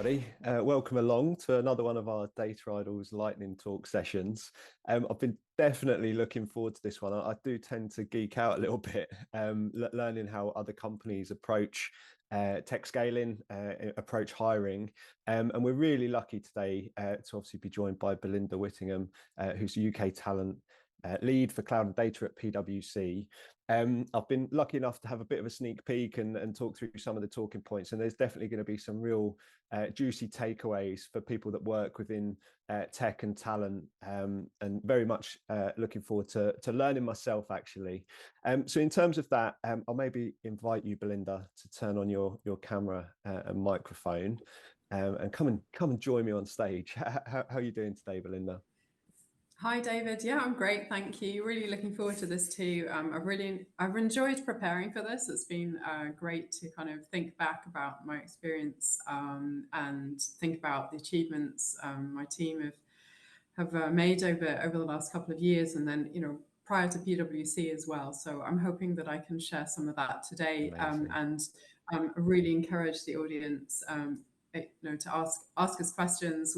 everybody. Welcome along to another one of our Data Idols Lightning Talk sessions. I've been definitely looking forward to this one. I do tend to geek out a little bit, learning how other companies approach tech scaling, approach hiring. And we're really lucky today to obviously be joined by Belinda Whittingham, who's UK talent lead for cloud and data at PwC. I've been lucky enough to have a bit of a sneak peek and talk through some of the talking points, and there's definitely going to be some real juicy takeaways for people that work within tech and talent, and very much looking forward to learning myself, actually. So in terms of that, I'll maybe invite you, Belinda, to turn on your camera and microphone, and come and join me on stage. How are you doing today, Belinda? Hi, David. Yeah, I'm great. Thank you. Really looking forward to this too. I've enjoyed preparing for this. It's been great to kind of think back about my experience and think about the achievements my team have made over the last couple of years, and then prior to PwC as well. So I'm hoping that I can share some of that today, and really encourage the audience to ask us questions.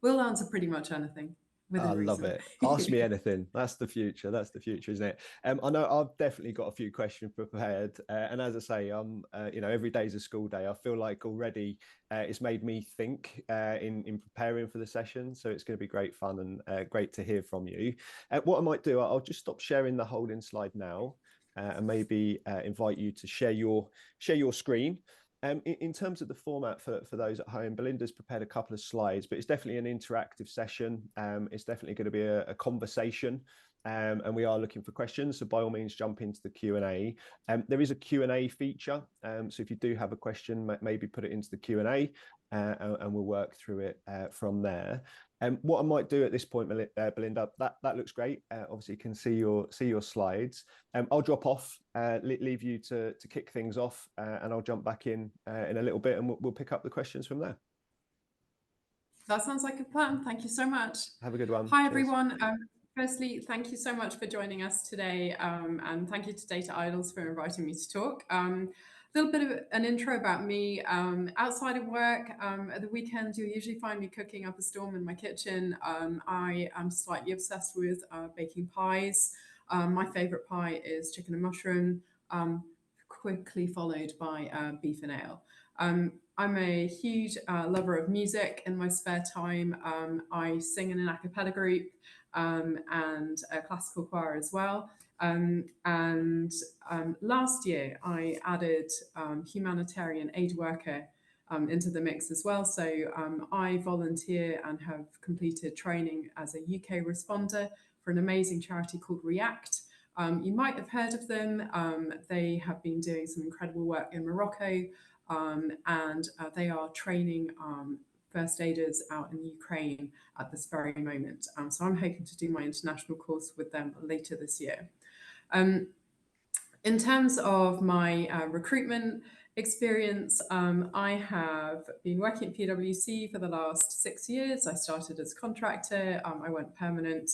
We'll answer pretty much anything. I love it. Ask me anything. That's the future. That's the future, isn't it? I know I've definitely got a few questions prepared. And as I say, every day's a school day. I feel like already it's made me think in preparing for the session. So it's going to be great fun and great to hear from you. What I might do, I'll just stop sharing the holding slide now and maybe invite you to share your screen. In terms of the format for those at home, Belinda's prepared a couple of slides, but it's definitely an interactive session. It's definitely going to be a conversation, and we are looking for questions. So by all means, jump into the Q&A. There is a Q&A feature, so if you do have a question, maybe put it into the Q&A, and we'll work through it from there. What I might do at this point, Belinda, that looks great. Obviously, you can see your slides. I'll drop off, leave you to kick things off, and I'll jump back in a little bit, and we'll pick up the questions from there. That sounds like a plan. Thank you so much. Have a good one. Hi, everyone. Firstly, thank you so much for joining us today, and thank you to Data Idols for inviting me to talk. A little bit of an intro about me. Outside of work, at the weekends, you'll usually find me cooking up a storm in my kitchen. I am slightly obsessed with baking pies. My favorite pie is chicken and mushroom, quickly followed by beef and ale. I'm a huge lover of music. In my spare time, I sing in an a cappella group and a classical choir as well. Last year, I added humanitarian aid worker into the mix as well. So I volunteer and have completed training as a UK responder for an amazing charity called React. You might have heard of them. They have been doing some incredible work in Morocco, and they are training first aiders out in Ukraine at this very moment. So I'm hoping to do my international course with them later this year. In terms of my recruitment experience, I have been working at PwC for the last 6 years. I started as a contractor. I went permanent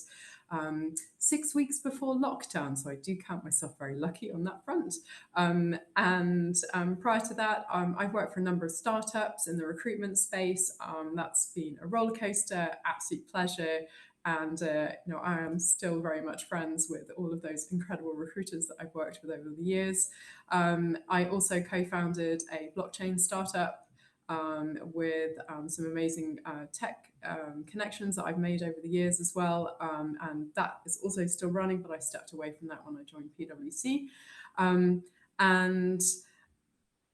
6 weeks before lockdown, so I do count myself very lucky on that front. Prior to that, I've worked for a number of startups in the recruitment space. That's been a roller coaster, absolute pleasure. And I am still very much friends with all of those incredible recruiters that I've worked with over the years. I also co-founded a blockchain startup with some amazing tech connections that I've made over the years as well. And that is also still running, but I stepped away from that when I joined PwC. And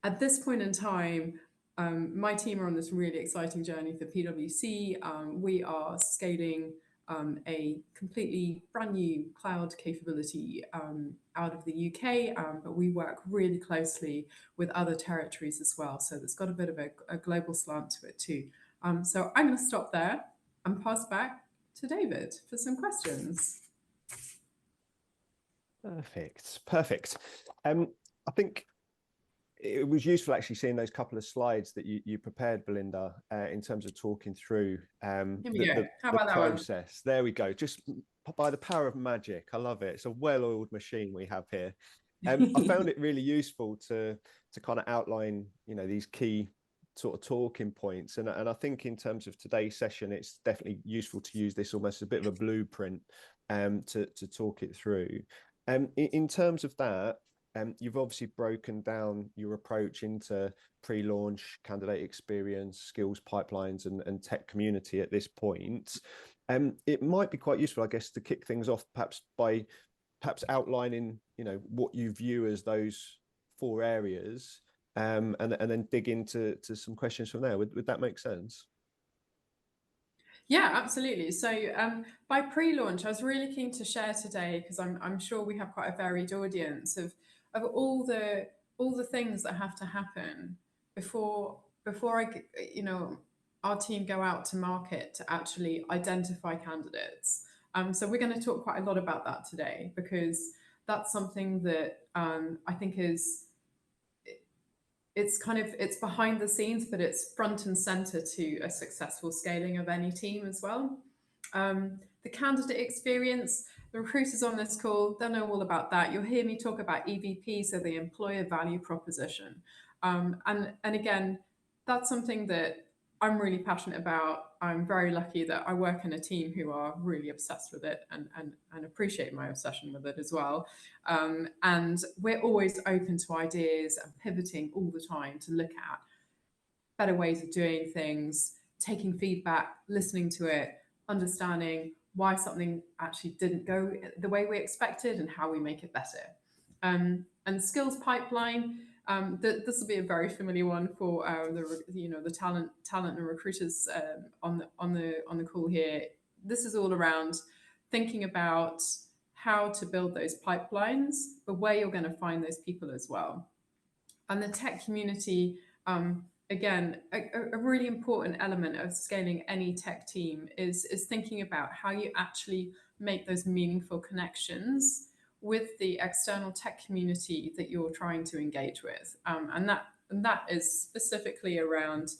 at this point in time, my team are on this really exciting journey for PwC. We are scaling a completely brand new cloud capability out of the UK, but we work really closely with other territories as well. So there's got a bit of a global slant to it too. So I'm going to stop there and pass back to David for some questions. Perfect. I think it was useful actually seeing those couple of slides that you prepared, Belinda, in terms of talking through the process. There we go. Just by the power of magic. I love it. It's a well-oiled machine we have here. I found it really useful to kind of outline, these key sort of talking points. And I think in terms of today's session, it's definitely useful to use this almost as a bit of a blueprint to talk it through. In terms of that, you've obviously broken down your approach into pre-launch, candidate experience, skills pipelines, and tech community at this point. It might be quite useful, I guess, to kick things off perhaps by outlining, what you view as those 4 areas, and then dig into some questions from there. Would that make sense? Yeah, absolutely. So by pre-launch, I was really keen to share today, because I'm sure we have quite a varied audience of all the things that have to happen before our team go out to market to actually identify candidates. So we're going to talk quite a lot about that today, because that's something that I think it's behind the scenes, but it's front and center to a successful scaling of any team as well. The candidate experience, the recruiters on this call, they'll know all about that. You'll hear me talk about EVP, so the employer value proposition. And again, that's something that I'm really passionate about. I'm very lucky that I work in a team who are really obsessed with it and appreciate my obsession with it as well. And we're always open to ideas and pivoting all the time to look at better ways of doing things, taking feedback, listening to it, understanding why something actually didn't go the way we expected and how we make it better. And skills pipeline, this will be a very familiar one for the talent and recruiters on the call here. This is all around thinking about how to build those pipelines, but where you're going to find those people as well. And the tech community, again, a really important element of scaling any tech team is thinking about how you actually make those meaningful connections with the external tech community that you're trying to engage with. And that is specifically around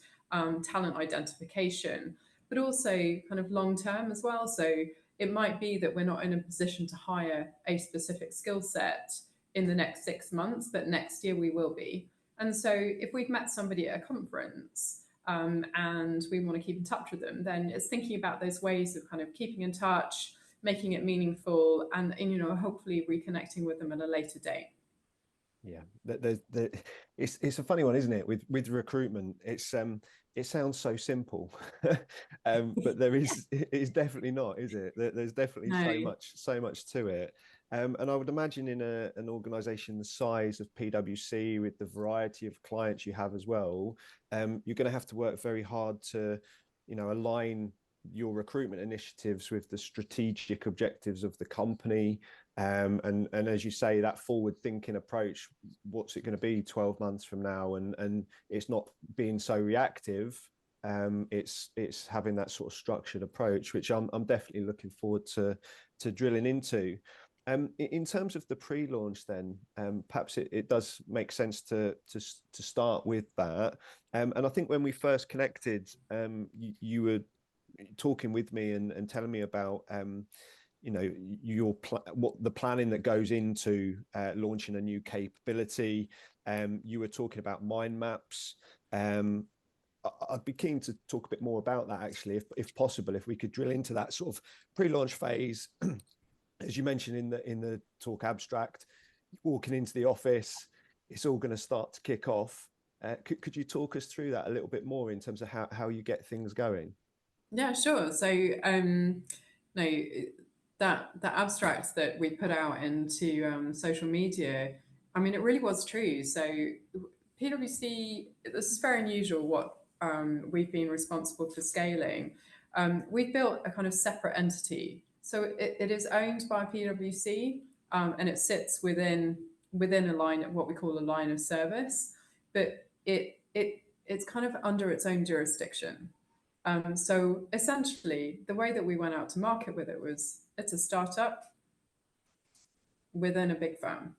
talent identification, but also kind of long term as well. So it might be that we're not in a position to hire a specific skill set in the next 6 months, but next year we will be. And so if we've met somebody at a conference and we want to keep in touch with them, then it's thinking about those ways of kind of keeping in touch, making it meaningful, and hopefully reconnecting with them at a later date. Yeah, it's a funny one, isn't it? With recruitment, it sounds so simple, but it is definitely not, is it? There's definitely No. so much to it. And I would imagine in an organization the size of PwC, with the variety of clients you have as well, you're going to have to work very hard to, align your recruitment initiatives with the strategic objectives of the company. And as you say, that forward thinking approach, what's it going to be 12 months from now? And it's not being so reactive. It's having that sort of structured approach, which I'm definitely looking forward to drilling into. In terms of the pre-launch, then perhaps it does make sense to start with that. And I think when we first connected, you were talking with me and telling me about what the planning that goes into launching a new capability. You were talking about mind maps. I'd be keen to talk a bit more about that, actually, if possible, if we could drill into that sort of pre-launch phase. As you mentioned in the talk abstract, walking into the office, it's all going to start to kick off. Could you talk us through that a little bit more in terms of how you get things going? Yeah, sure. So that abstract that we put out into social media, I mean, it really was true. So PwC, this is very unusual what we've been responsible for scaling. We've built a kind of separate entity. So it is owned by PwC, and it sits within a line of what we call a line of service, but it's kind of under its own jurisdiction. So essentially, the way that we went out to market with it was, it's a startup within a big firm,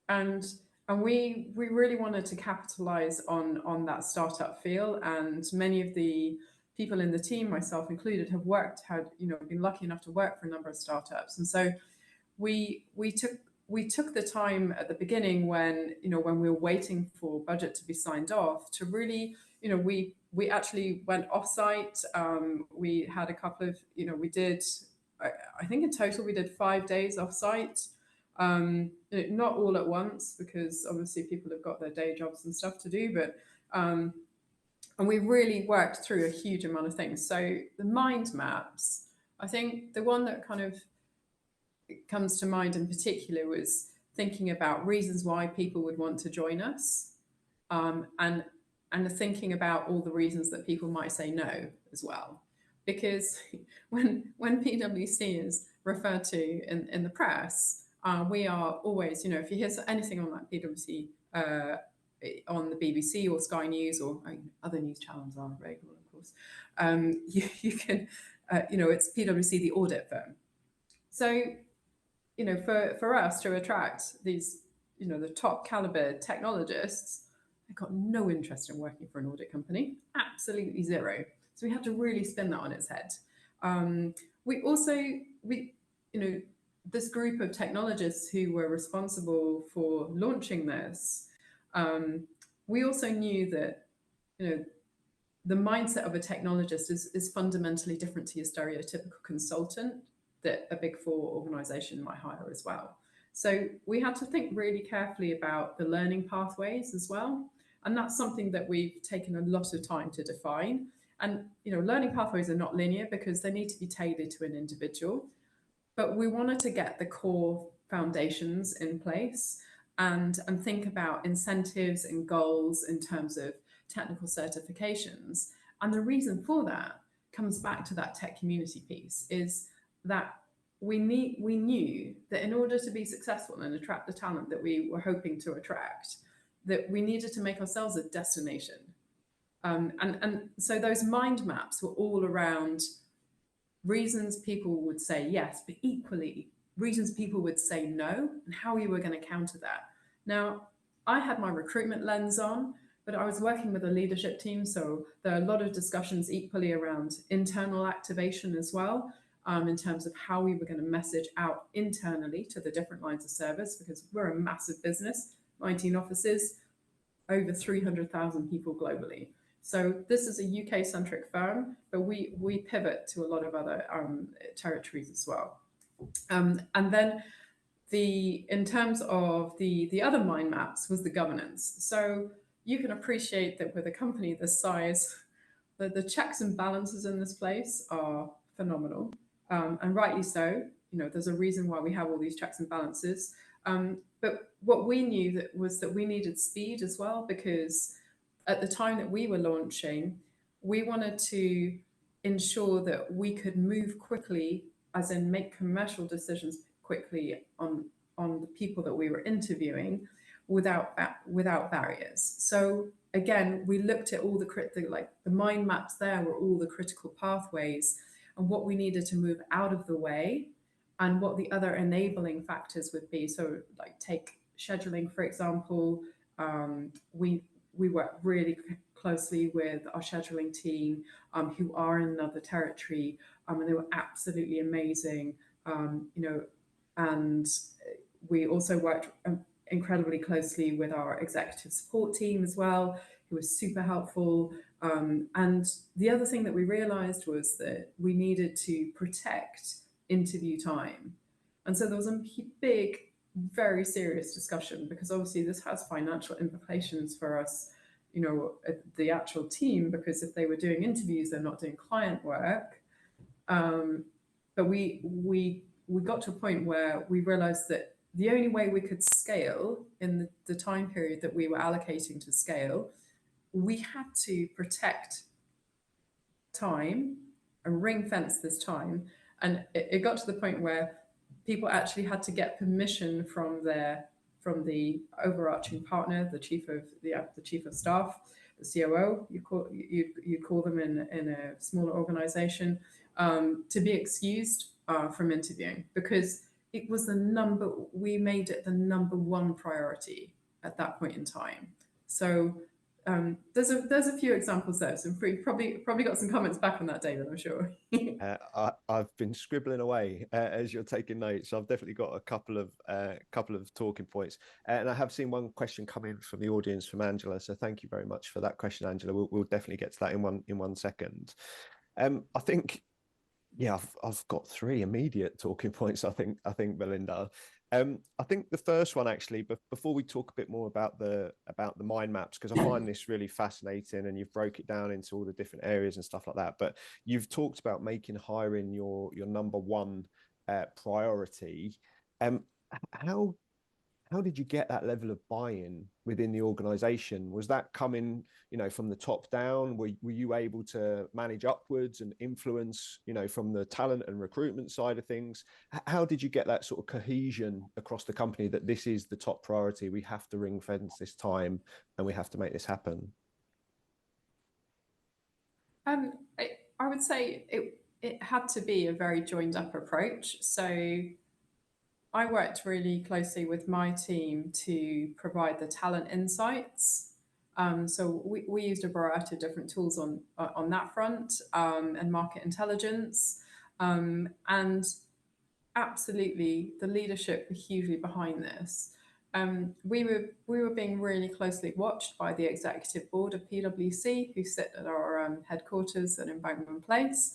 and we really wanted to capitalize on that startup feel. And many of the people in the team, myself included, had been lucky enough to work for a number of startups. And so we took we took the time at the beginning when, when we were waiting for budget to be signed off to really, we actually went offsite. We had a couple of, we did, I think in total we did 5 days offsite. Not all at once, because obviously people have got their day jobs and stuff to do, but and we really worked through a huge amount of things. So the mind maps, I think the one that kind of comes to mind in particular was thinking about reasons why people would want to join us, and thinking about all the reasons that people might say no as well. Because when PwC is referred to in the press, we are always, if you hear anything on that PwC on the BBC or Sky News, or other news channels are available, of course, you can, it's PwC, the audit firm. So, for us to attract these, the top caliber technologists, they got no interest in working for an audit company, absolutely zero. So we had to really spin that on its head. This group of technologists who were responsible for launching this, we also knew that, the mindset of a technologist is fundamentally different to your stereotypical consultant that a Big Four organization might hire as well. So we had to think really carefully about the learning pathways as well. And that's something that we've taken a lot of time to define. And, learning pathways are not linear because they need to be tailored to an individual. But we wanted to get the core foundations in place and think about incentives and goals in terms of technical certifications. And the reason for that comes back to that tech community piece, is that we knew that in order to be successful and attract the talent that we were hoping to attract, that we needed to make ourselves a destination. And so those mind maps were all around reasons people would say yes, but equally reasons people would say no, and how we were going to counter that. Now, I had my recruitment lens on, but I was working with a leadership team, so there are a lot of discussions equally around internal activation as well, in terms of how we were going to message out internally to the different lines of service, because we're a massive business, 19 offices, over 300,000 people globally. So this is a UK-centric firm, but we pivot to a lot of other territories as well. And then in terms of the other mind maps was the governance. So you can appreciate that with a company this size, the checks and balances in this place are phenomenal, and rightly so. There's a reason why we have all these checks and balances. But what we knew was that we needed speed as well, because at the time that we were launching, we wanted to ensure that we could move quickly, as in make commercial decisions quickly on the people that we were interviewing without barriers. So again, we looked at all the mind maps. There were all the critical pathways and what we needed to move out of the way, and what the other enabling factors would be. So like take scheduling, for example. We work really closely with our scheduling team, who are in another territory, and they were absolutely amazing. And we also worked incredibly closely with our executive support team as well, who was super helpful. And the other thing that we realized was that we needed to protect interview time. And so there was a big, very serious discussion, because obviously this has financial implications for us, the actual team, because if they were doing interviews, they're not doing client work. But we got to a point where we realized that the only way we could scale in the time period that we were allocating to scale, we had to protect time and ring fence this time. And it got to the point where people actually had to get permission from the overarching partner, the chief of staff, the COO. You call them in a smaller organization, to be excused from interviewing, because it was we made it the number one priority at that point in time. So there's a few examples there. So probably got some comments back on that, David, I'm sure. I've been scribbling away as you're taking notes. So I've definitely got a couple of talking points, and I have seen one question come in from the audience from Angela. So thank you very much for that question, Angela. We'll definitely get to that in one second. I think, yeah, I've got three immediate talking points. I think Belinda. I think the first one actually, but before we talk a bit more about the mind maps, because I find this really fascinating, and you've broke it down into all the different areas and stuff like that. But you've talked about making hiring your number one priority. How did you get that level of buy-in within the organization? Was that coming, from the top down? Were you able to manage upwards and influence, from the talent and recruitment side of things? How did you get that sort of cohesion across the company that this is the top priority? We have to ring fence this time and we have to make this happen. I would say it had to be a very joined up approach. So I worked really closely with my team to provide the talent insights. So we used a variety of different tools on that front, and market intelligence, and absolutely the leadership were hugely behind this. We were being really closely watched by the executive board of PwC, who sit at our headquarters at Embankment Place.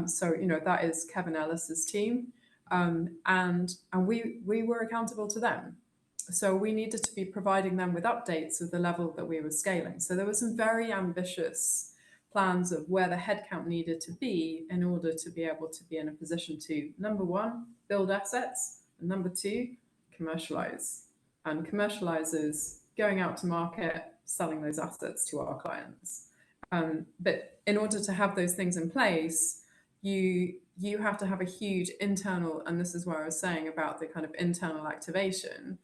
So that is Kevin Ellis's team. And we were accountable to them. So we needed to be providing them with updates of the level that we were scaling. So there were some very ambitious plans of where the headcount needed to be in order to be able to be in a position to, number one, build assets, and number two, commercialize. And commercializers going out to market, selling those assets to our clients. But in order to have those things in place, you have to have a huge internal, and this is where I was saying about the kind of internal activation,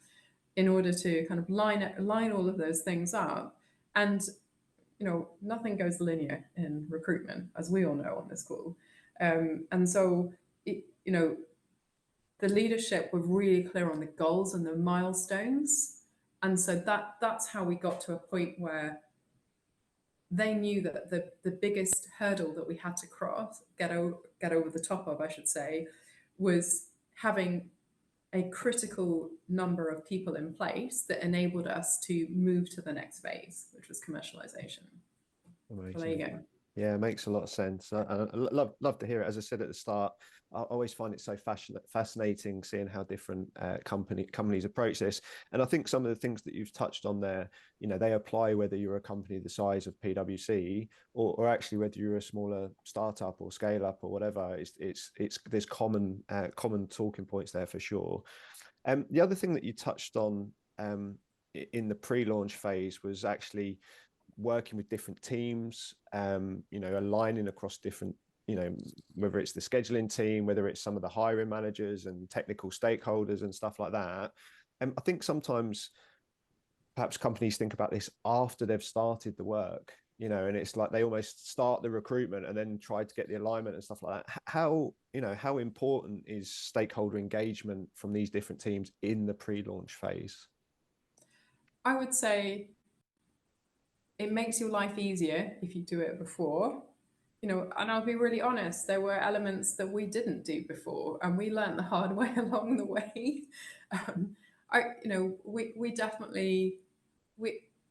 in order to kind of line all of those things up. And nothing goes linear in recruitment, as we all know on this call. And so the leadership were really clear on the goals and the milestones, and so that's how we got to a point where they knew that the biggest hurdle that we had to get over the top of, I should say, was having a critical number of people in place that enabled us to move to the next phase, which was commercialization. Amazing. So there you go. Yeah, it makes a lot of sense. I love to hear it. As I said at the start, I always find it so fascinating seeing how different companies approach this. And I think some of the things that you've touched on there, they apply whether you're a company the size of PwC or actually whether you're a smaller startup or scale up or whatever. There's common talking points there for sure. The other thing that you touched on in the pre-launch phase was actually working with different teams, aligning across different, whether it's the scheduling team, whether it's some of the hiring managers and technical stakeholders and stuff like that. And I think sometimes perhaps companies think about this after they've started the work, and it's like they almost start the recruitment and then try to get the alignment and stuff like that. How important is stakeholder engagement from these different teams in the pre-launch phase? I would say it makes your life easier if you do it before, and I'll be really honest, there were elements that we didn't do before, and we learned the hard way along the way. We definitely,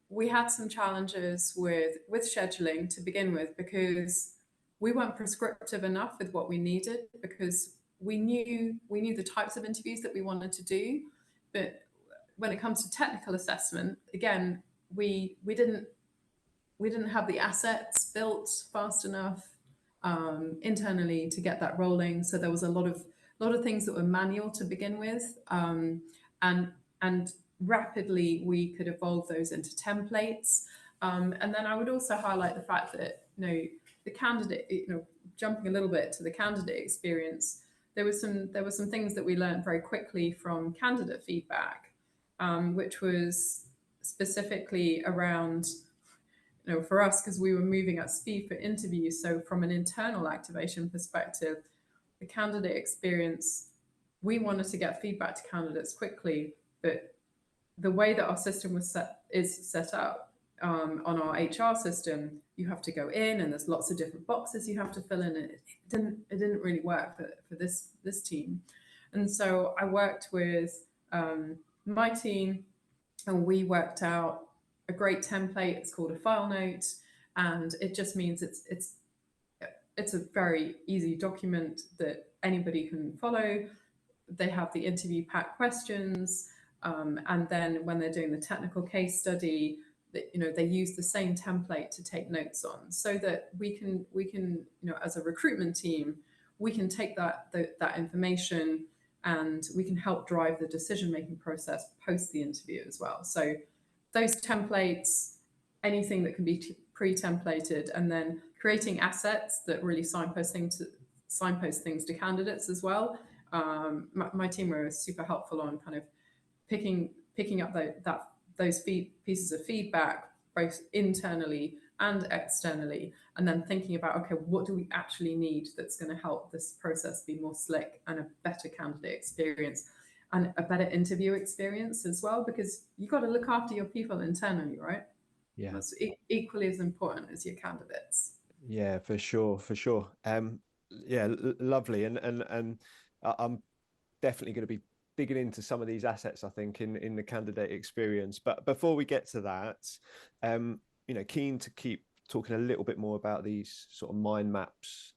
we had some challenges with scheduling to begin with, because we weren't prescriptive enough with what we needed, because we knew the types of interviews that we wanted to do, but when it comes to technical assessment, again, we didn't have the assets built fast enough internally to get that rolling. So there was a lot of things that were manual to begin with, and rapidly we could evolve those into templates. And then I would also highlight the fact that the candidate, jumping a little bit to the candidate experience, there were some things that we learned very quickly from candidate feedback, which was specifically around, for us, because we were moving at speed for interviews. So from an internal activation perspective, the candidate experience, we wanted to get feedback to candidates quickly, but the way that our system is set up, on our HR system, you have to go in and there's lots of different boxes you have to fill in. It didn't really work for this team. And so I worked with my team, and we worked out a great template. It's called a file note, and it just means it's a very easy document that anybody can follow. They have the interview pack questions, and then when they're doing the technical case study, they use the same template to take notes on, so that we can as a recruitment team, we can take that information and we can help drive the decision making process post the interview as well. So those templates, anything that can be pre-templated, and then creating assets that really signpost things to candidates as well. My team were super helpful on kind of picking up those pieces of feedback both internally and externally, and then thinking about, okay, what do we actually need that's going to help this process be more slick and a better candidate experience and a better interview experience as well, because you've got to look after your people internally, right? Yeah, that's equally as important as your candidates. yeah, for sure, for sure. Yeah, lovely, and I'm definitely going to be digging into some of these assets, I think, in the candidate experience. But before we get to that, keen to keep talking a little bit more about these sort of mind maps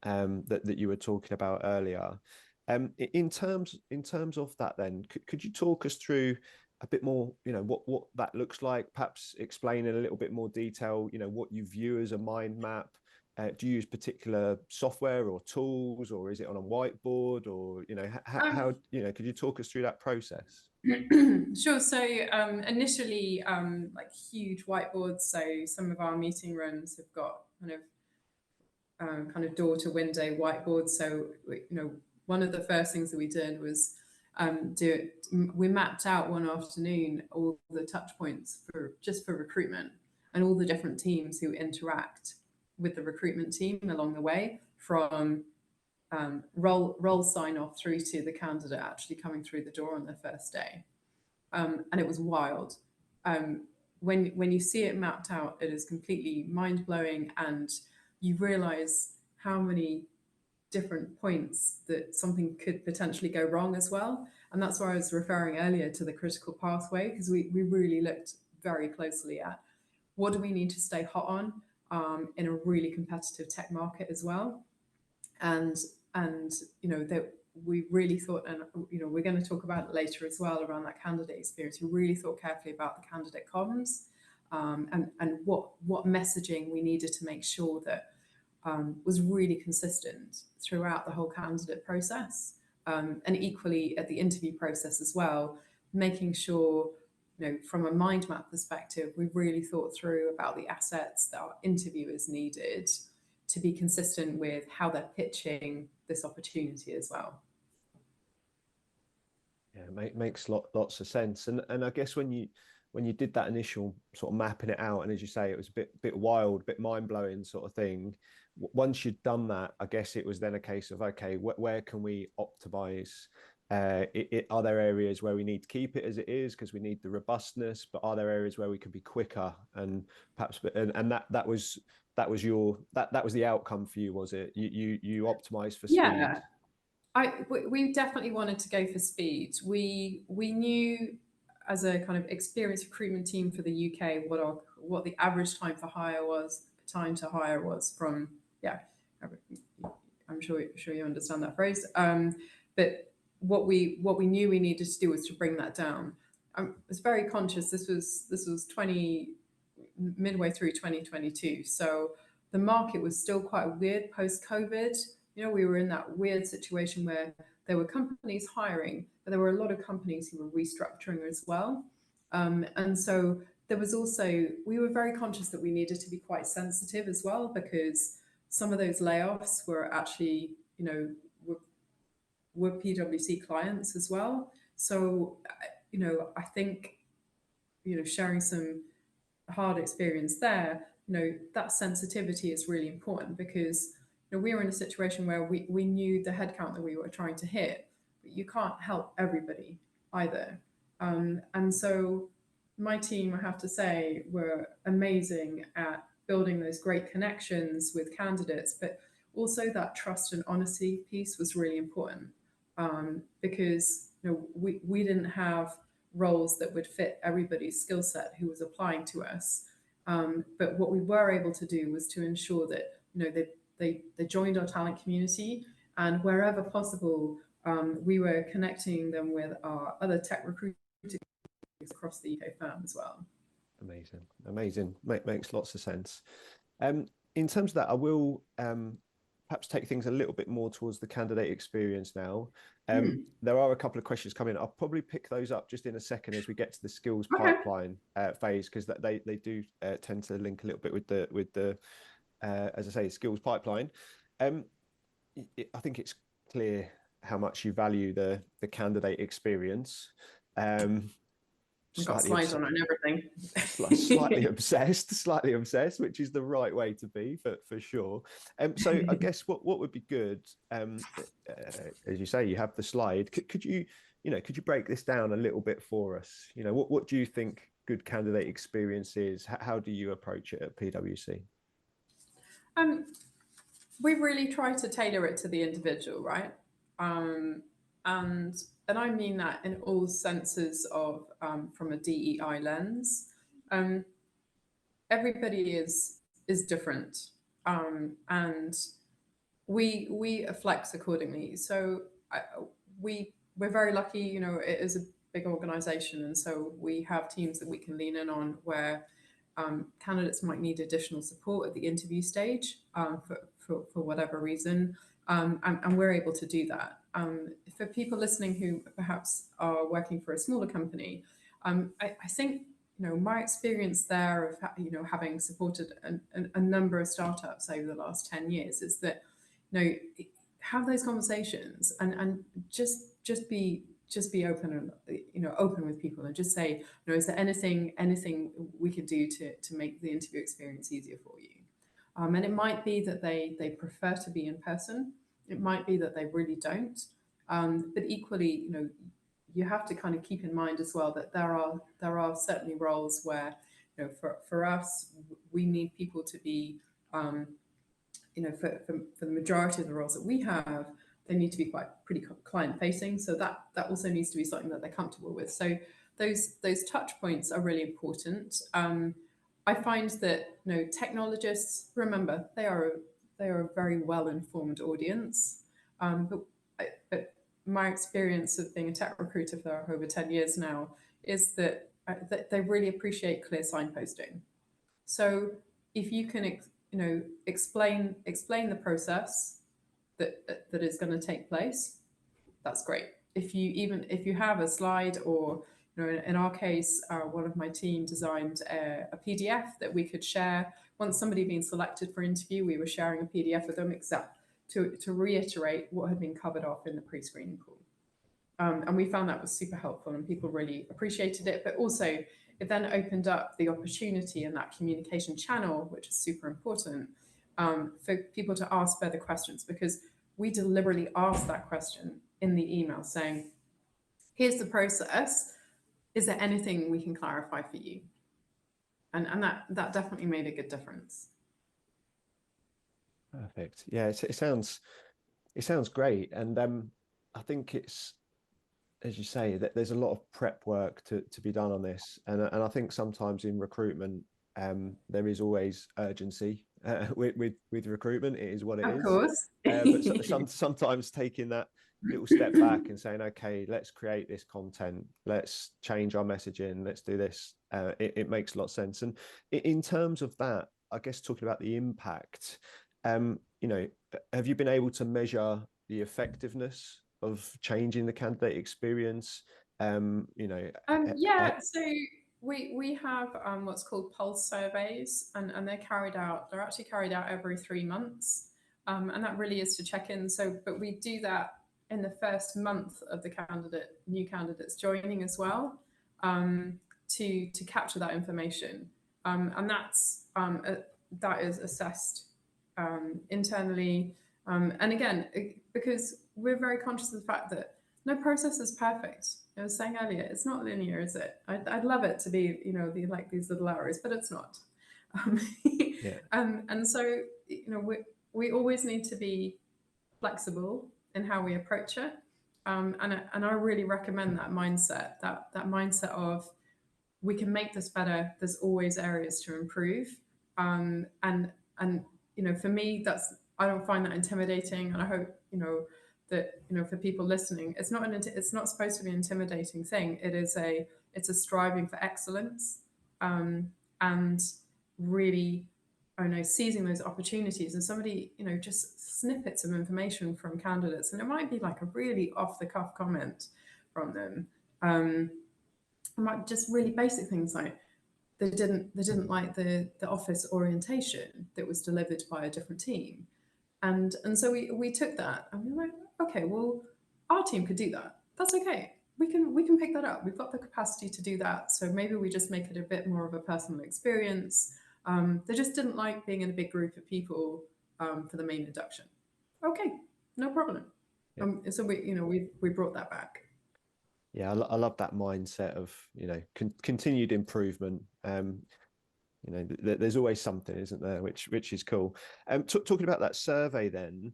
that you were talking about earlier. In terms of that, then could you talk us through a bit more, what that looks like, perhaps explain in a little bit more detail, what you view as a mind map? Do you use particular software or tools, or is it on a whiteboard, or how could you talk us through that process? Sure. So initially, like huge whiteboards. So some of our meeting rooms have got kind of door to window whiteboards. So one of the first things that we did was we mapped out one afternoon all the touch points for recruitment, and all the different teams who interact with the recruitment team along the way, from role sign off through to the candidate actually coming through the door on their first day. And it was wild. When you see it mapped out, it is completely mind blowing, and you realize how many different points that something could potentially go wrong as well. And that's why I was referring earlier to the critical pathway, because we really looked very closely at what do we need to stay hot on in a really competitive tech market as well. And that we really thought, and we're going to talk about it later as well around that candidate experience. We really thought carefully about the candidate comms, and what messaging we needed to make sure that was really consistent throughout the whole candidate process, and equally at the interview process as well, making sure, from a mind map perspective, we really thought through about the assets that our interviewers needed to be consistent with how they're pitching this opportunity as well. Yeah, makes lots of sense. And I guess when you did that initial sort of mapping it out, and as you say, it was a bit wild, bit mind blowing sort of thing. Once you'd done that, I guess it was then a case of, okay, where can we optimize? Are there areas where we need to keep it as it is because we need the robustness, but are there areas where we can be quicker, and perhaps and that was the outcome for you, was it? You optimized for speed? Yeah, we definitely wanted to go for speed. We knew, as a kind of experienced recruitment team for the UK, what the average time to hire was from, yeah, I'm sure you understand that phrase. But what we knew we needed to do was to bring that down. I was very conscious. This was midway through 2022, so the market was still quite weird post-COVID. We were in that weird situation where there were companies hiring, but there were a lot of companies who were restructuring as well. And so there was also, we were very conscious that we needed to be quite sensitive as well, because some of those layoffs were actually, were PwC clients as well. So, I think, sharing some hard experience there, that sensitivity is really important, because we were in a situation where we knew the headcount that we were trying to hit, but you can't help everybody either. And so my team, I have to say, were amazing at building those great connections with candidates, but also that trust and honesty piece was really important, because we didn't have roles that would fit everybody's skill set who was applying to us. But what we were able to do was to ensure that they joined our talent community, and wherever possible, we were connecting them with our other tech recruiters across the UK firm as well. Amazing, amazing. Makes lots of sense. In terms of that, I will perhaps take things a little bit more towards the candidate experience now. There are a couple of questions coming. I'll probably pick those up just in a second as we get to the skills pipeline phase, because they do tend to link a little bit with the as I say, skills pipeline. I think it's clear how much you value the candidate experience. We've got slides on it and everything. Slightly obsessed, which is the right way to be for sure. So I guess what would be good, as you say, you have the slide. Could you break this down a little bit for us? What do you think good candidate experience is? How do you approach it at PwC? We really try to tailor it to the individual, right? And I mean that in all senses of from a DEI lens. Everybody is different, and we flex accordingly. So we're very lucky. It is a big organisation, and so we have teams that we can lean in on where candidates might need additional support at the interview stage for whatever reason. And we're able to do that. For people listening who perhaps are working for a smaller company, I think my experience there of having supported a number of startups over the last 10 years is that have those conversations and just be open and open with people, and just say, is there anything we could do to make the interview experience easier for you? And it might be that they prefer to be in person. It might be that they really don't. But equally, you have to kind of keep in mind as well that there are certainly roles where, for us, we need people to be, for the majority of the roles that we have, they need to be pretty client facing. So that also needs to be something that they're comfortable with. So those touch points are really important. I find that technologists, remember, they are a very well informed audience. But my experience of being a tech recruiter for over 10 years now is that they really appreciate clear signposting. So if you can explain the process that is going to take place, that's great. If you have a slide, or in our case, one of my team designed a PDF that we could share. Once somebody had been selected for interview, we were sharing a PDF with them to reiterate what had been covered off in the pre-screening call. And we found that was super helpful, and people really appreciated it. But also, it then opened up the opportunity in that communication channel, which is super important, for people to ask further questions, because we deliberately asked that question in the email saying, here's the process. Is there anything we can clarify for you? And that definitely made a good difference. Perfect. Yeah, it sounds great, and I think it's, as you say, that there's a lot of prep work to be done on this, and I think sometimes in recruitment there is always urgency with recruitment. It is what it is. Of course. But sometimes taking that little step back and saying, okay, let's create this content, let's change our messaging, let's do this. It makes a lot of sense. And in terms of that, I guess talking about the impact, have you been able to measure the effectiveness of changing the candidate experience? Yeah, so we have what's called pulse surveys, and they're actually carried out every 3 months, and that really is to check in. But we do that in the first month of the new candidates joining as well, to capture that information, and that is assessed internally, and again, because we're very conscious of the fact that no process is perfect. I was saying earlier, it's not linear, is it? I'd love it to be, like these little arrows, but it's not. Um, Yeah. and so, we always need to be flexible in how we approach it. And I really recommend that mindset, that mindset of we can make this better. There's always areas to improve. And for me, that's I don't find that intimidating, and I hope that for people listening, it's not supposed to be an intimidating thing. It's a striving for excellence, and really, I don't know, seizing those opportunities. And somebody, just snippets of information from candidates, and it might be like a really off the cuff comment from them. It might just really basic things like they didn't like the office orientation that was delivered by a different team, and so we took that and we were like, okay, well, our team could do that. That's okay. We can pick that up. We've got the capacity to do that. So maybe we just make it a bit more of a personal experience. They just didn't like being in a big group of people for the main induction. Okay, no problem. Yeah. So we brought that back. Yeah, I love that mindset of continued improvement. There's always something, isn't there, which is cool. Talking about that survey, then,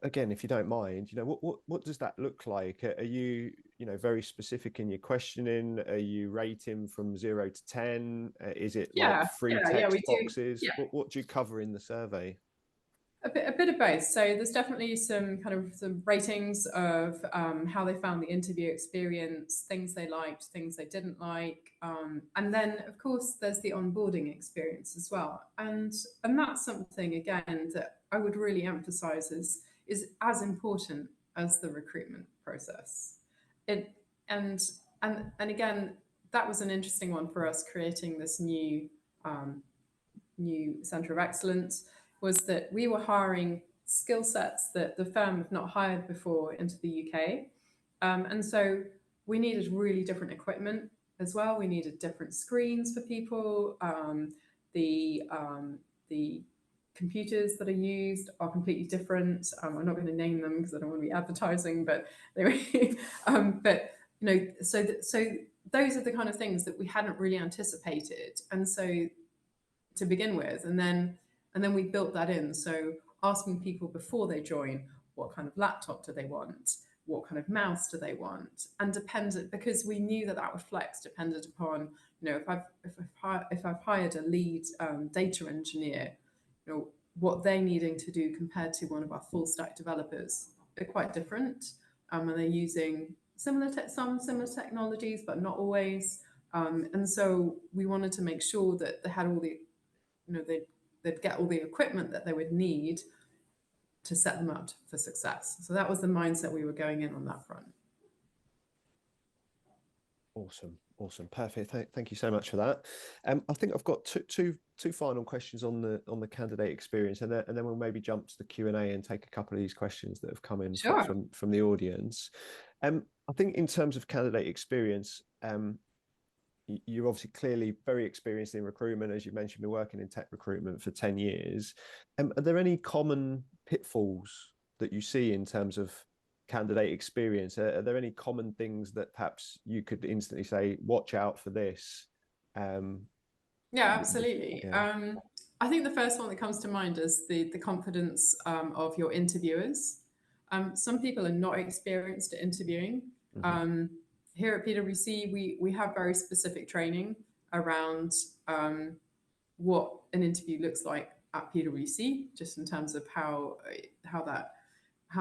again, if you don't mind, what does that look like? Are you very specific in your questioning? Are you rating from 0 to 10? Is it like three text We do. boxes? Yeah. What do you cover in the survey? A bit of both. So there's definitely some ratings of how they found the interview experience, things they liked, things they didn't like, and then of course there's the onboarding experience as well. And that's something again that I would really emphasize is as important as the recruitment process. It and and again, that was an interesting one for us creating this new center of excellence, was that we were hiring skill sets that the firm have not hired before into the UK. And so we needed really different equipment as well. We needed different screens for people. The computers that are used are completely different. I'm not going to name them because I don't want to be advertising, but anyway, so those are the kind of things that we hadn't really anticipated. And so to begin with, and then we built that in. So asking people before they join, what kind of laptop do they want, what kind of mouse do they want, and dependent, because we knew that would flex dependent upon if I've hired a lead data engineer, what they're needing to do compared to one of our full stack developers. They're quite different, and they're using some similar technologies, but not always. And so we wanted to make sure that they had all the they'd get all the equipment that they would need to set them up for success. So that was the mindset we were going in on that front. Awesome, perfect. Thank you so much for that. I think I've got two final questions on the candidate experience, and then we'll maybe jump to the Q&A and take a couple of these questions that have come in from the audience. I think in terms of candidate experience, you're obviously clearly very experienced in recruitment. As you mentioned, been working in tech recruitment for 10 years. Are there any common pitfalls that you see in terms of candidate experience? Are there any common things that perhaps you could instantly say, watch out for this? Yeah, absolutely. Yeah. I think the first one that comes to mind is the confidence of your interviewers. Some people are not experienced at interviewing. Mm-hmm. Here at PwC, we have very specific training around what an interview looks like at PwC, just in terms of how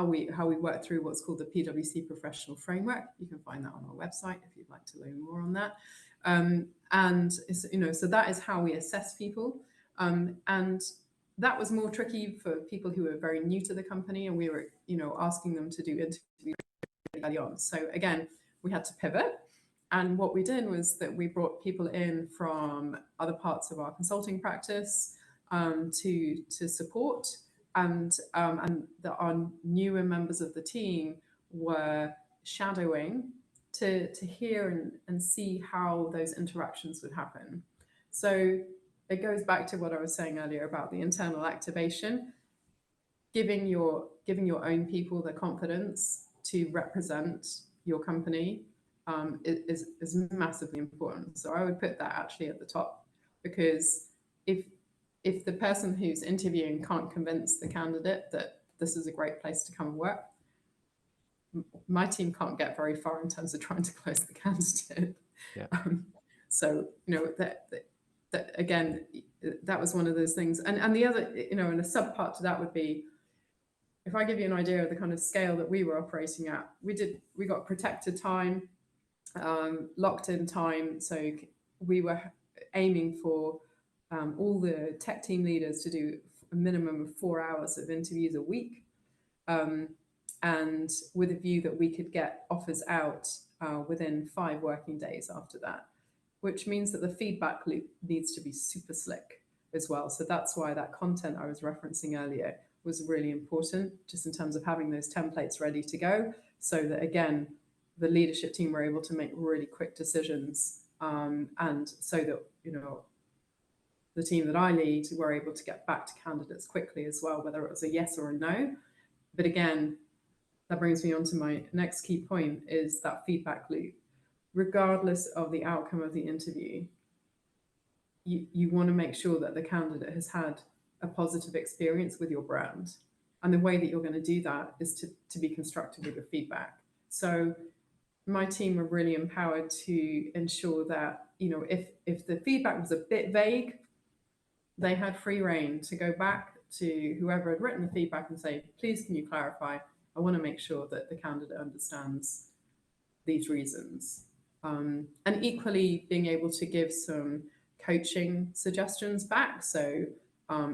we work through what's called the PwC Professional Framework. You can find that on our website if you'd like to learn more on that. And so that is how we assess people. And that was more tricky for people who were very new to the company, and we were asking them to do interviews early on. So again, we had to pivot. And what we did was that we brought people in from other parts of our consulting practice to support, and our newer members of the team were shadowing to hear and see how those interactions would happen. So it goes back to what I was saying earlier about the internal activation, giving your own people the confidence to represent your company, is massively important. So I would put that actually at the top, because if the person who's interviewing can't convince the candidate that this is a great place to come and work, my team can't get very far in terms of trying to close the candidate. Yeah. So that again, that was one of those things. And the other, and a sub part to that would be, if I give you an idea of the kind of scale that we were operating at, we got protected time, locked in time. So we were aiming for all the tech team leaders to do a minimum of 4 hours of interviews a week, and with a view that we could get offers out within 5 working days after that, which means that the feedback loop needs to be super slick as well. So that's why that content I was referencing earlier was really important, just in terms of having those templates ready to go, so that, again, the leadership team were able to make really quick decisions, and so that, the team that I lead were able to get back to candidates quickly as well, whether it was a yes or a no. But again, that brings me on to my next key point, is that feedback loop. Regardless of the outcome of the interview, you want to make sure that the candidate has had a positive experience with your brand. And the way that you're going to do that is to be constructive with your feedback. So my team were really empowered to ensure that, if the feedback was a bit vague, they had free rein to go back to whoever had written the feedback and say, please, can you clarify? I want to make sure that the candidate understands these reasons. And equally, being able to give some coaching suggestions back. So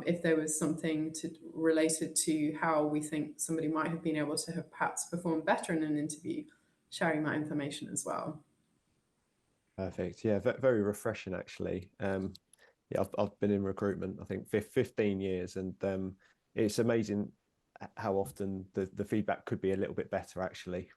if there was something related to how we think somebody might have been able to have perhaps performed better in an interview, sharing that information as well. Perfect. Yeah, very refreshing, actually. Yeah, I've been in recruitment, I think 15 years, and it's amazing how often the feedback could be a little bit better, actually.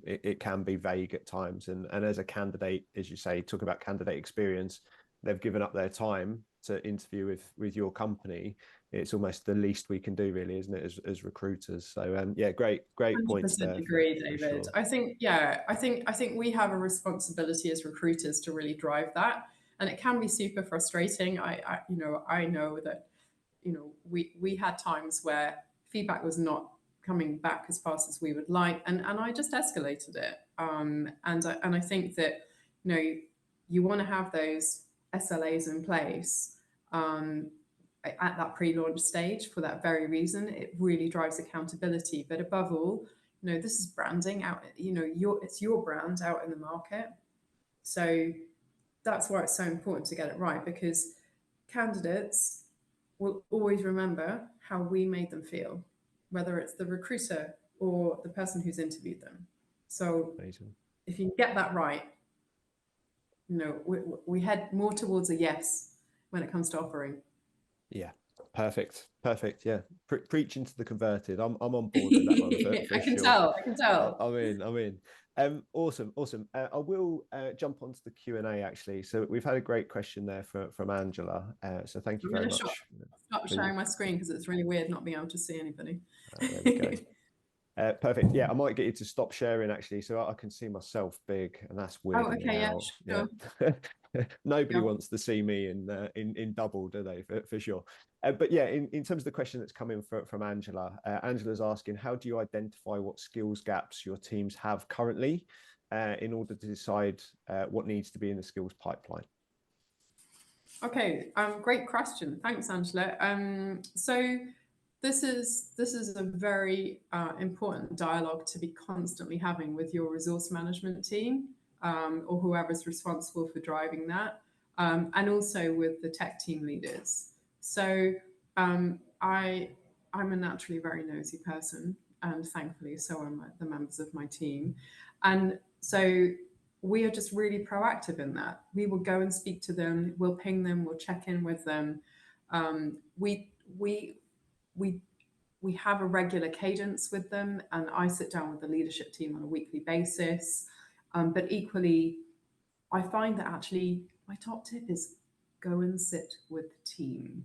It can be vague at times, and as a candidate, as you say, talk about candidate experience, they've given up their time to interview with your company. It's almost the least we can do, really, isn't it, as recruiters? So yeah, great points there. 100% agree, David. Sure. I think we have a responsibility as recruiters to really drive that, and it can be super frustrating. I know that we had times where feedback was not coming back as fast as we would like, and I just escalated it. And I think that you want to have those SLAs in place at that pre-launch stage for that very reason. It really drives accountability. But above all, this is branding out. It's your brand out in the market. So that's why it's so important to get it right, because candidates will always remember how we made them feel, whether it's the recruiter or the person who's interviewed them. So Amazing. If you get that right, we head more towards a yes when it comes to offering. Yeah, perfect. Yeah, preaching to the converted. I'm on board with that one for I can sure. tell. I'm in. Awesome. I will jump onto the Q&A, actually. So we've had a great question there from Angela. So thank you very much. Stop sharing my screen because it's really weird not being able to see anybody. There we go. Perfect. Yeah, I might get you to stop sharing, actually, so I can see myself big, and that's weird. Oh, okay, yeah, sure. Yeah. Nobody wants to see me in double, do they? For sure. But yeah, in terms of the question that's coming from Angela, Angela's asking, how do you identify what skills gaps your teams have currently in order to decide what needs to be in the skills pipeline? Okay, great question. Thanks, Angela. So this is a very important dialogue to be constantly having with your resource management team, or whoever's responsible for driving that, and also with the tech team leaders. So I'm a naturally very nosy person, and thankfully so are the members of my team. And so we are just really proactive in that. We will go and speak to them, we'll ping them, we'll check in with them. We have a regular cadence with them, and I sit down with the leadership team on a weekly basis. But equally, I find that actually my top tip is go and sit with the team,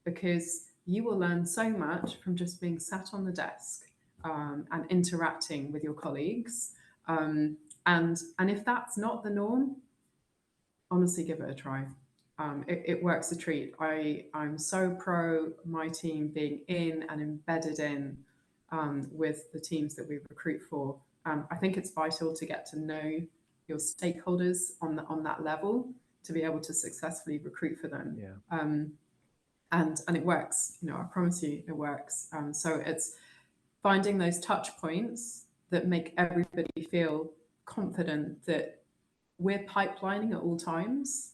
because you will learn so much from just being sat on the desk and interacting with your colleagues. And if that's not the norm, honestly, give it a try. It works a treat. I'm so pro my team being in and embedded in with the teams that we recruit for. I think it's vital to get to know your stakeholders on that level to be able to successfully recruit for them. Yeah. And it works. You know, I promise you, it works. So it's finding those touch points that make everybody feel confident that we're pipelining at all times,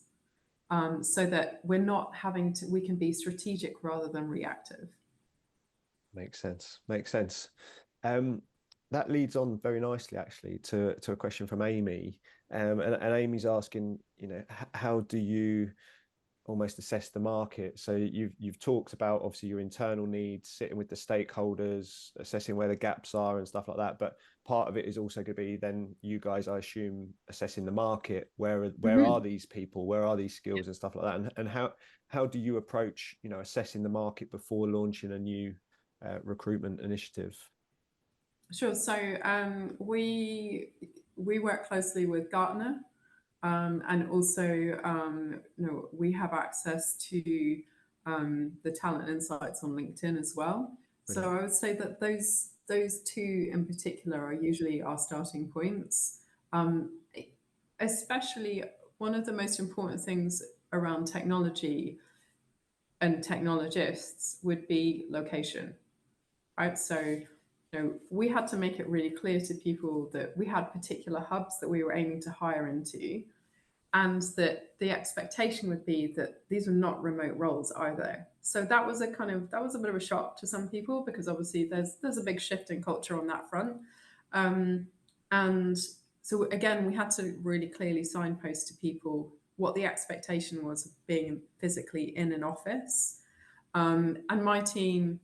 so that we're not having to, we can be strategic rather than reactive. Makes sense. Makes sense. That leads on very nicely, actually, to a question from Amy. And Amy's asking, you know, how do you almost assess the market? So you've talked about obviously your internal needs, sitting with the stakeholders, assessing where the gaps are and stuff like that. But part of it is also going to be then you guys, I assume, assessing the market. Where are these people? Where are these skills and stuff like that? And how do you approach, you know, assessing the market before launching a new recruitment initiative? Sure. So we work closely with Gartner, and also you know, we have access to the talent insights on LinkedIn as well. Brilliant. So I would say that those two in particular are usually our starting points. Especially one of the most important things around technology and technologists would be location, right? So, you know, we had to make it really clear to people that we had particular hubs that we were aiming to hire into, and that the expectation would be that these were not remote roles either. So that was a bit of a shock to some people, because obviously there's a big shift in culture on that front. And so again, we had to really clearly signpost to people what the expectation was of being physically in an office. And my team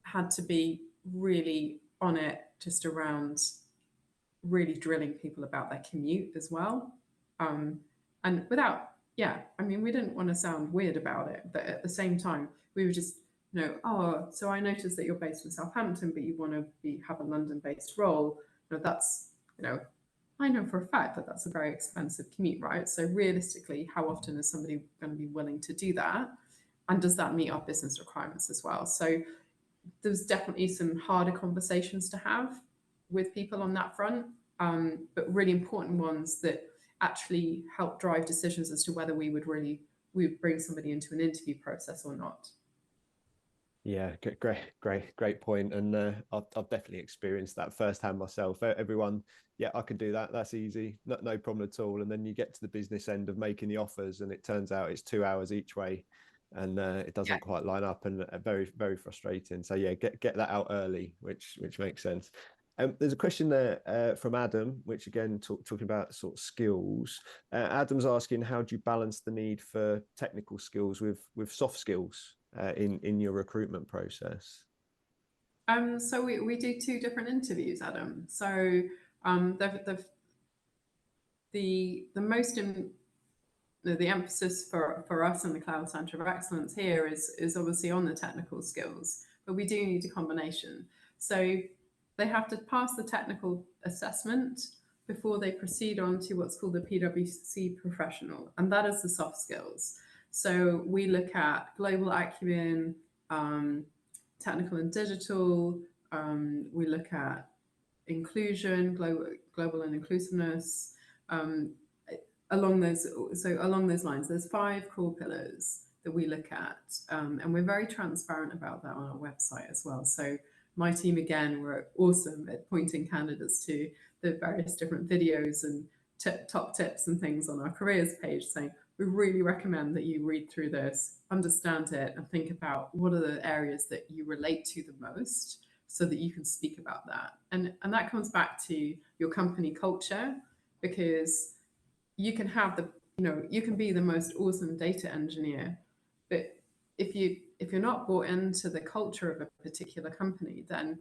had to be really on it just around really drilling people about their commute as well. And without, yeah, I mean, we didn't want to sound weird about it, but at the same time, we were just, you know, oh, so I noticed that you're based in Southampton, but you want to have a London-based role. You know, that's, you know, I know for a fact that that's a very expensive commute, right? So realistically, how often is somebody going to be willing to do that? And does that meet our business requirements as well? So there's definitely some harder conversations to have with people on that front, but really important ones that actually help drive decisions as to whether we would bring somebody into an interview process or not. Yeah, great point. And I've definitely experienced that firsthand myself. Everyone, yeah, I can do that. That's easy. No problem at all. And then you get to the business end of making the offers, and it turns out it's 2 hours each way, and it doesn't quite line up, and very, very frustrating. So yeah, get that out early, which makes sense. There's a question there from Adam, which again talking about sort of skills. Adam's asking, how do you balance the need for technical skills with soft skills in your recruitment process? So we do 2 different interviews, Adam. So the emphasis for us in the Cloud Centre of Excellence here is obviously on the technical skills, but we do need a combination. So they have to pass the technical assessment before they proceed on to what's called the PwC professional, and that is the soft skills. So we look at global acumen, technical and digital. We look at inclusion, global and inclusiveness. Along those lines, there's 5 core pillars that we look at, and we're very transparent about that on our website as well. So my team, again, were awesome at pointing candidates to the various different videos and top tips and things on our careers page, saying we really recommend that you read through this, understand it, and think about what are the areas that you relate to the most, so that you can speak about that. And that comes back to your company culture, because you can have you can be the most awesome data engineer, but if you're not bought into the culture of a particular company, then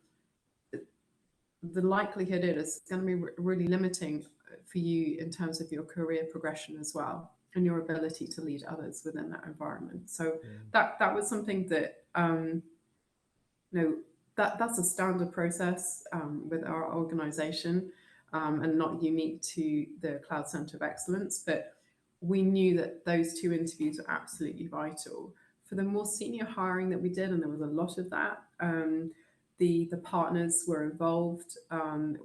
the likelihood is going to be really limiting for you in terms of your career progression as well, and your ability to lead others within that environment. So that was something that that's a standard process with our organization. and not unique to the Cloud Centre of Excellence. But we knew that those two interviews were absolutely vital. For the more senior hiring that we did, and there was a lot of that, the partners were involved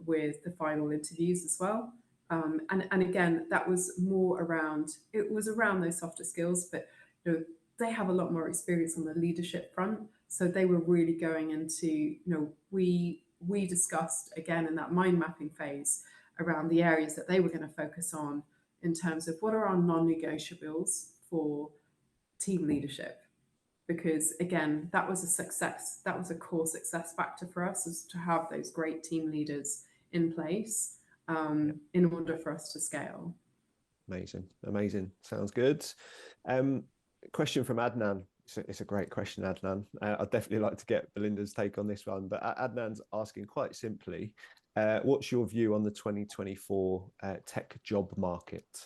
with the final interviews as well. And again, that was more around, it was around those softer skills, but you know, they have a lot more experience on the leadership front. So they were really going into, you know, we discussed again in that mind mapping phase around the areas that they were going to focus on in terms of what are our non-negotiables for team leadership. Because again, that was a success, that was a core success factor for us, is to have those great team leaders in place in order for us to scale. Amazing. Sounds good. Question from Adnan. It's a great question, Adnan. I'd definitely like to get Belinda's take on this one, but Adnan's asking quite simply, what's your view on the 2024 tech job market?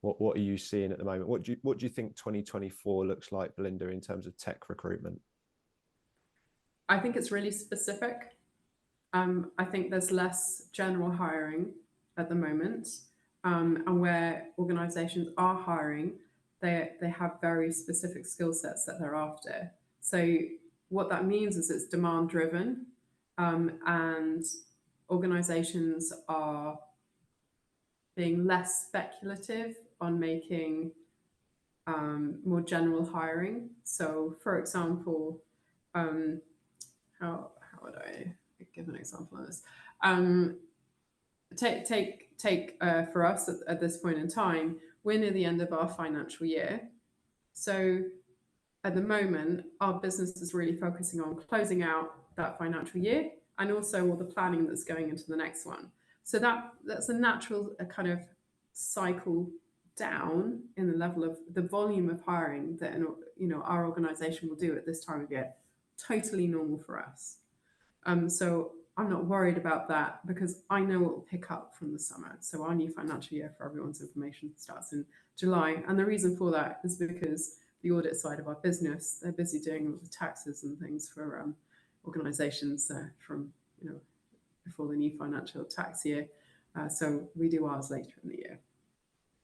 What are you seeing at the moment? What do you think 2024 looks like, Belinda, in terms of tech recruitment? I think it's really specific. I think there's less general hiring at the moment, and where organisations are hiring, they have very specific skill sets that they're after. So what that means is it's demand driven, and organisations are being less speculative on making more general hiring. So, for example, how would I give an example of this? Take for us at this point in time, we're near the end of our financial year. So at the moment, our business is really focusing on closing out that financial year and also all the planning that's going into the next one. So that's a natural kind of cycle down in the level of the volume of hiring that our organization will do at this time of year. Totally normal for us. So I'm not worried about that because I know it will pick up from the summer. So our new financial year, for everyone's information, starts in July. And the reason for that is because the audit side of our business, they're busy doing all the taxes and things for organizations from before the new financial tax year. So we do ours later in the year.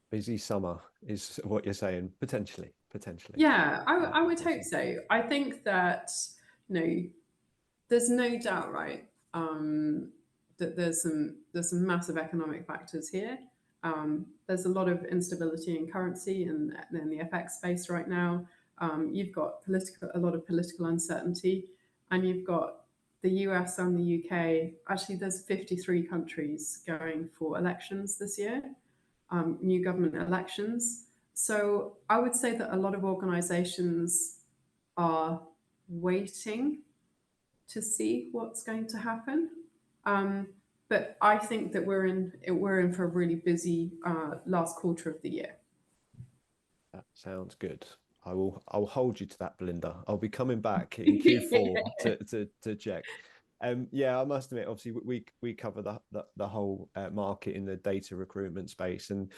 Busy summer is what you're saying, potentially. Yeah, I would hope so. I think that, there's no doubt, right, that there's some massive economic factors here. There's a lot of instability in currency and in the FX space right now. You've got a lot of political uncertainty, and you've got the US and the UK. Actually, there's 53 countries going for elections this year, new government elections. So I would say that a lot of organizations are waiting to see what's going to happen. But I think that we're in for a really busy last quarter of the year. That sounds good. I'll hold you to that, Belinda. I'll be coming back in Q4 to check. Yeah, I must admit, obviously we cover the whole market in the data recruitment space, and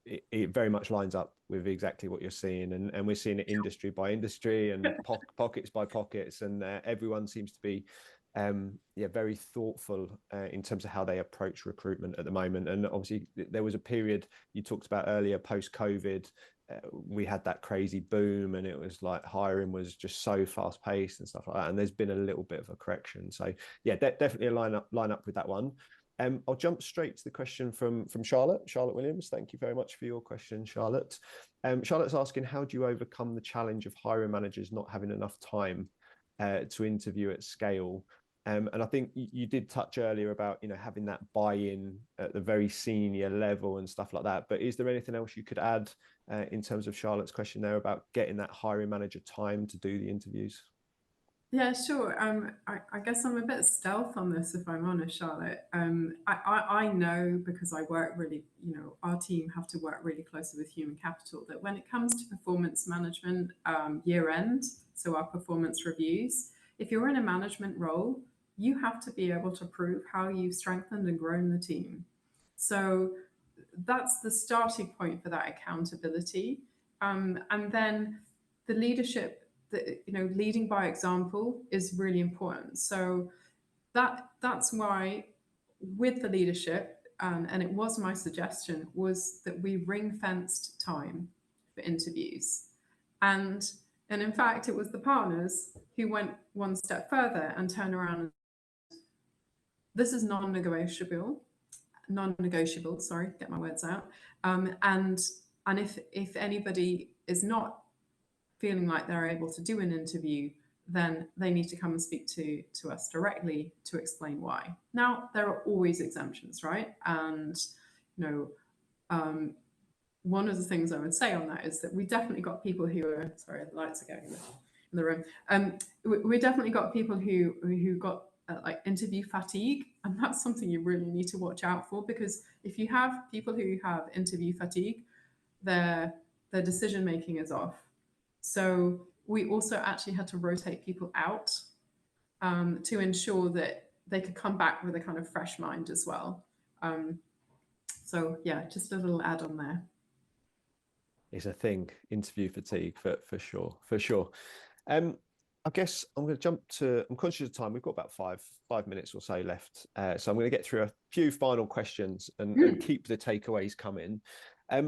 it very much lines up with exactly what you're seeing, and we're seeing it industry by industry and pockets by pockets, and everyone seems to be very thoughtful in terms of how they approach recruitment at the moment. And obviously there was a period you talked about earlier, post-COVID. We had that crazy boom, and it was like hiring was just so fast paced and stuff like that. And there's been a little bit of a correction. So yeah, definitely a line up with that one. I'll jump straight to the question from Charlotte Williams. Thank you very much for your question, Charlotte. Charlotte's asking, how do you overcome the challenge of hiring managers not having enough time to interview at scale? And I think you did touch earlier about having that buy-in at the very senior level and stuff like that. But is there anything else you could add in terms of Charlotte's question there about getting that hiring manager time to do the interviews? Yeah, sure. I guess I'm a bit stealth on this, if I'm honest, Charlotte. I know, because I work really, our team have to work really closely with human capital, that when it comes to performance management year end, so our performance reviews, if you're in a management role, you have to be able to prove how you've strengthened and grown the team. So that's the starting point for that accountability. And then the leadership, leading by example is really important. So that's why with the leadership, and it was my suggestion, was that we ring-fenced time for interviews. And in fact, it was the partners who went one step further and turned around and this is non-negotiable, sorry, get my words out. And if anybody is not feeling like they're able to do an interview, then they need to come and speak to us directly to explain why. Now, there are always exemptions, right? And, one of the things I would say on that is that we definitely got people who are, sorry, the lights are going in the room. We definitely got people who got like interview fatigue, and that's something you really need to watch out for, because if you have people who have interview fatigue, their decision making is off. So we also actually had to rotate people out to ensure that they could come back with a kind of fresh mind as well. So yeah, just a little add on there. It's a thing, interview fatigue for sure. I guess I'm going to jump to, I'm conscious of time. We've got about five minutes or so left. So I'm going to get through a few final questions and keep the takeaways coming. I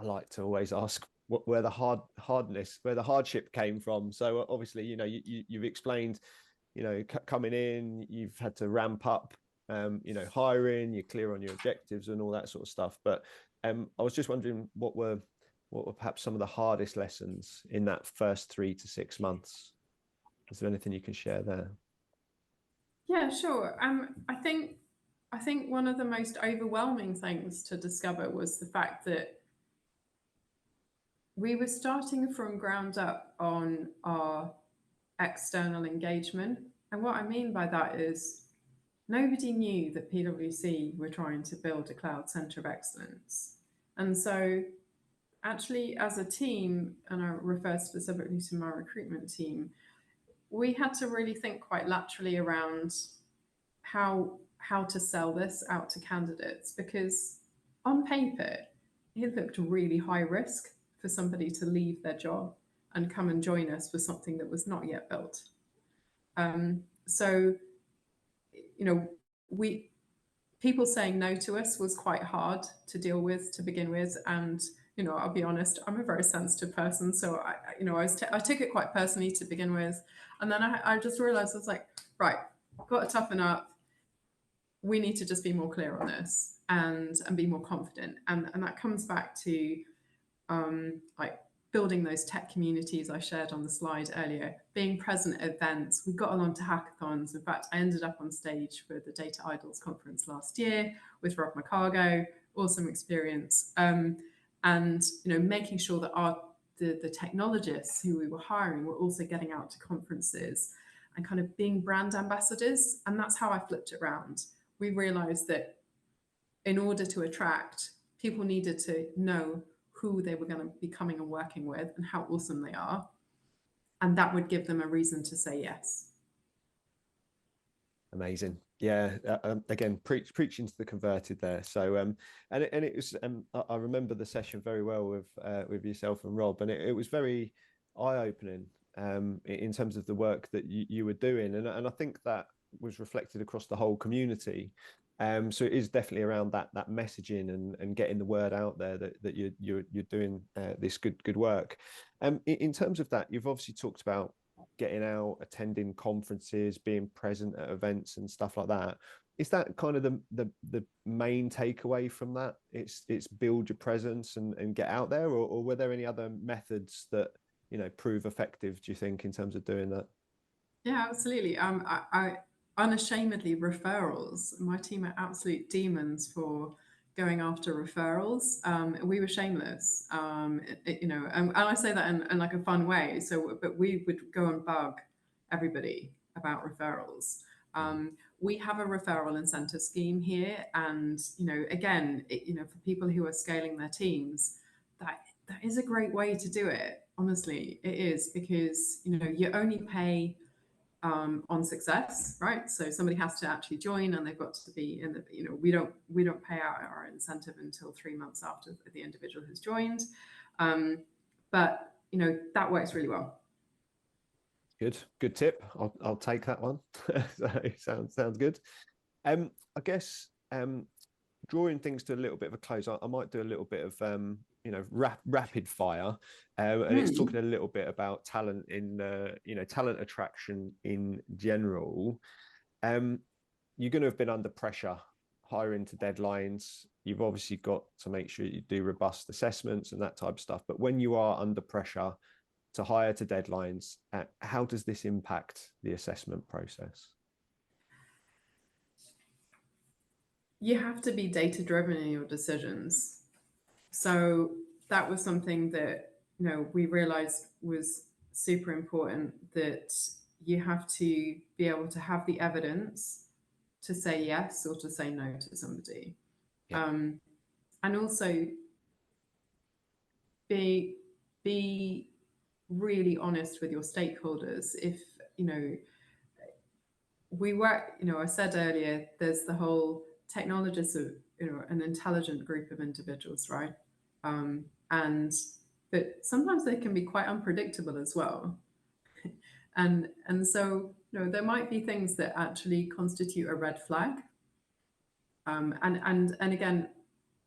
like to always ask where the hardship came from. So obviously, you've explained, coming in, you've had to ramp up, hiring, you're clear on your objectives and all that sort of stuff. But I was just wondering what were perhaps some of the hardest lessons in that first 3 to 6 months? Is there anything you can share there? Yeah, sure. I think one of the most overwhelming things to discover was the fact that we were starting from ground up on our external engagement. And what I mean by that is nobody knew that PwC were trying to build a cloud center of excellence. And so actually, as a team, and I refer specifically to my recruitment team, we had to really think quite laterally around how to sell this out to candidates, because on paper, it looked really high risk for somebody to leave their job and come and join us for something that was not yet built. So, people saying no to us was quite hard to deal with to begin with. And, I'll be honest, I'm a very sensitive person. So I took it quite personally to begin with. And then I just realized, I was like, right, got to toughen up. We need to just be more clear on this and be more confident. And that comes back to like building those tech communities I shared on the slide earlier, being present at events. We got along to hackathons. In fact, I ended up on stage for the Data Idols conference last year with Rob McCargo. Awesome experience. And making sure that the technologists who we were hiring were also getting out to conferences and kind of being brand ambassadors. And that's how I flipped it around. We realized that in order to attract, people needed to know who they were going to be coming and working with and how awesome they are. And that would give them a reason to say yes. Amazing. Yeah. Again, preaching to the converted there. So, and it was, I remember the session very well with yourself and Rob, and it was very eye-opening in terms of the work that you were doing. And I think that was reflected across the whole community. So it is definitely around that messaging and getting the word out there that you're doing this good work. In terms of that, you've obviously talked about getting out, attending conferences, being present at events and stuff like that. Is that kind of the main takeaway from that? It's build your presence and get out there, or were there any other methods that prove effective, do you think, in terms of doing that? Yeah, absolutely. I unashamedly, referrals. My team are absolute demons for going after referrals. We were shameless, and I say that in like a fun way. So, but we would go and bug everybody about referrals. We have a referral incentive scheme here, and again, for people who are scaling their teams, that is a great way to do it. Honestly, it is, because you only pay on success, right? So somebody has to actually join, and they've got to be in the, we don't pay out our incentive until 3 months after the individual has joined. But that works really well. Good tip. I'll take that one. So sounds good. I guess drawing things to a little bit of a close, I might do a little bit of rapid fire, and it's talking a little bit about talent in talent attraction in general. You're going to have been under pressure hiring to deadlines. You've obviously got to make sure you do robust assessments and that type of stuff. But when you are under pressure to hire to deadlines, how does this impact the assessment process? You have to be data driven in your decisions. So that was something that we realized was super important, that you have to be able to have the evidence to say yes or to say no to somebody. Yeah. And also be really honest with your stakeholders. If we work, I said earlier, there's the whole technologists are an intelligent group of individuals, right? And but sometimes they can be quite unpredictable as well. And so there might be things that actually constitute a red flag. And again,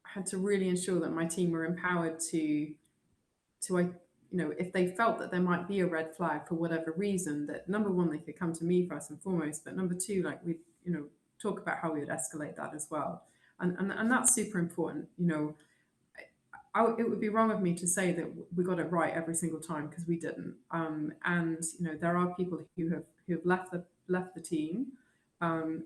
I had to really ensure that my team were empowered to if they felt that there might be a red flag for whatever reason, that number one, they could come to me first and foremost, but number two, like we talk about how we would escalate that as well. And that's super important. It would be wrong of me to say that we got it right every single time, because we didn't. And there are people who have left the team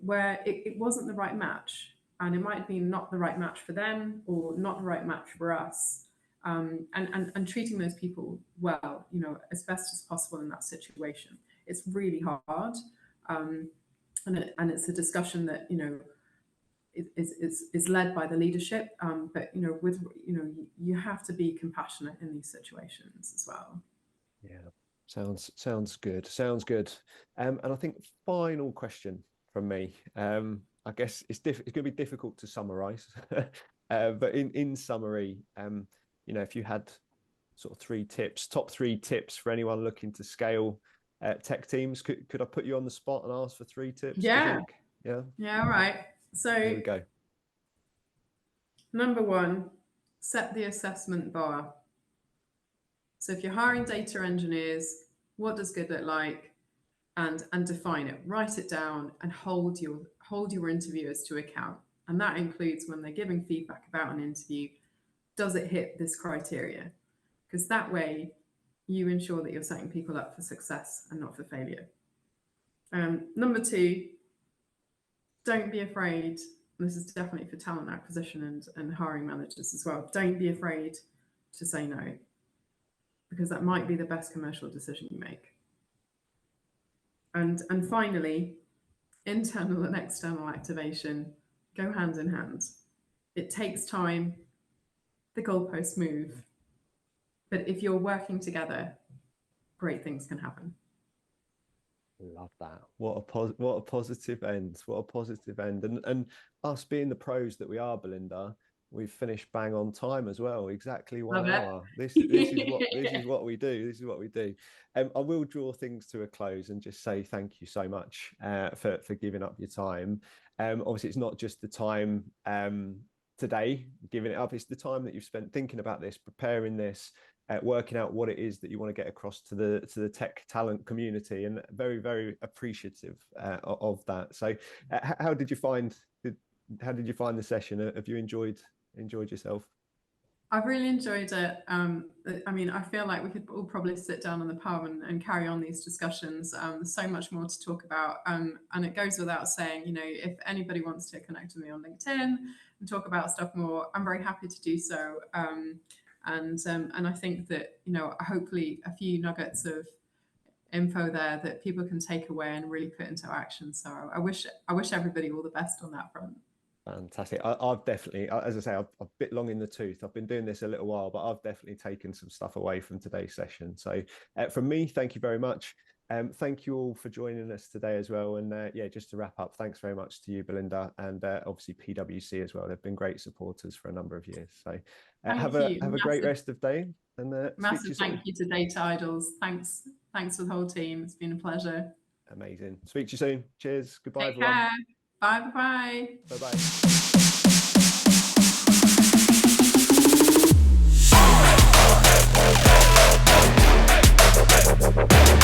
where it wasn't the right match, and it might be not the right match for them or not the right match for us. And treating those people well, as best as possible in that situation. It's really hard, and it's a discussion that is led by the leadership. But you have to be compassionate in these situations as well. Yeah, sounds good. Sounds good. And I think final question from me. I guess it's going to be difficult to summarize, but in summary, if you had sort of top three tips for anyone looking to scale tech teams, could I put you on the spot and ask for 3 tips? Yeah. Yeah. All right. So here we go. Number 1, set the assessment bar. So if you're hiring data engineers, what does good look like? And define it, write it down, and hold your interviewers to account. And that includes when they're giving feedback about an interview, does it hit this criteria? Because that way you ensure that you're setting people up for success and not for failure. Number 2, don't be afraid. This is definitely for talent acquisition and hiring managers as well. Don't be afraid to say no, because that might be the best commercial decision you make. And finally, internal and external activation go hand in hand. It takes time, the goalposts move, but if you're working together, great things can happen. Love that. What a positive end. What a positive end. And us being the pros that we are, Belinda, we've finished bang on time as well. Exactly 1 hour. This is what we do. This is what we do. I will draw things to a close and just say thank you so much for giving up your time. Obviously, it's not just the time today giving it up. It's the time that you've spent thinking about this, preparing this, working out what it is that you want to get across to the tech talent community, and very, very appreciative of that. So how did you find the session? Have you enjoyed yourself? I've really enjoyed it. I mean, I feel like we could all probably sit down in the pub and carry on these discussions. There's so much more to talk about. And it goes without saying, if anybody wants to connect with me on LinkedIn and talk about stuff more, I'm very happy to do so. And I think that, hopefully a few nuggets of info there that people can take away and really put into action. So I wish everybody all the best on that front. Fantastic. I've definitely, as I say, I've a bit long in the tooth. I've been doing this a little while, but I've definitely taken some stuff away from today's session. So from me, thank you very much. Thank you all for joining us today as well. And yeah, just to wrap up, thanks very much to you, Belinda, and obviously PwC as well. They've been great supporters for a number of years. So have a great rest of day, and massive thank you to Data Idols. Thanks for the whole team. It's been a pleasure. Amazing. Speak to you soon. Cheers. Goodbye, Take everyone. Care. Bye bye. Bye bye.